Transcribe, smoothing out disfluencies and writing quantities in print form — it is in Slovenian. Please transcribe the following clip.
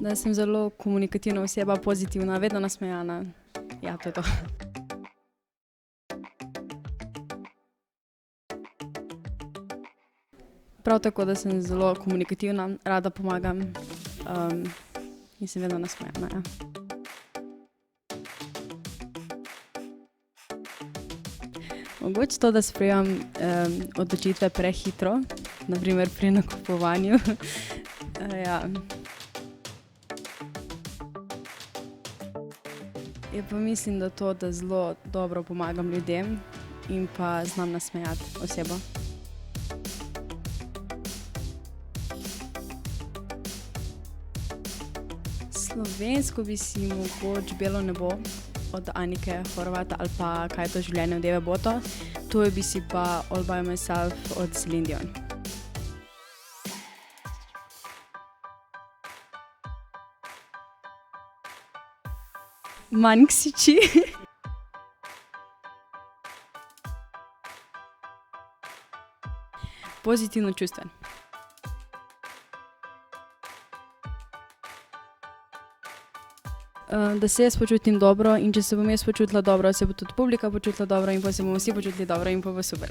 Da sem zelo komunikativna oseba, pozitivna, vedno nasmejana. Ja, to je to. Prav tako, da sem zelo komunikativna, rada pomagam, in sem vedno nasmejana, ja. Mogoče to, da sprejemam, odločitve prehitro, na primer pri nakupovanju. Ja. Ja, pa mislim, da to, da zelo dobro pomagam ljudem in pa znam nasmejati osebo. Slovensko bi si mogoče Belo nebo od Anike Horvat ali pa Kaj je to življenje od Eve Boto. Tuje bi si pa All by myself od Celine Dion. Manj ksiči. Pozitivno čustven. Da se jaz počutim dobro, in če se bom jaz počutila dobro, se bo tudi publika počutila dobro in pol se bomo vsi počutili dobro in pol bo super.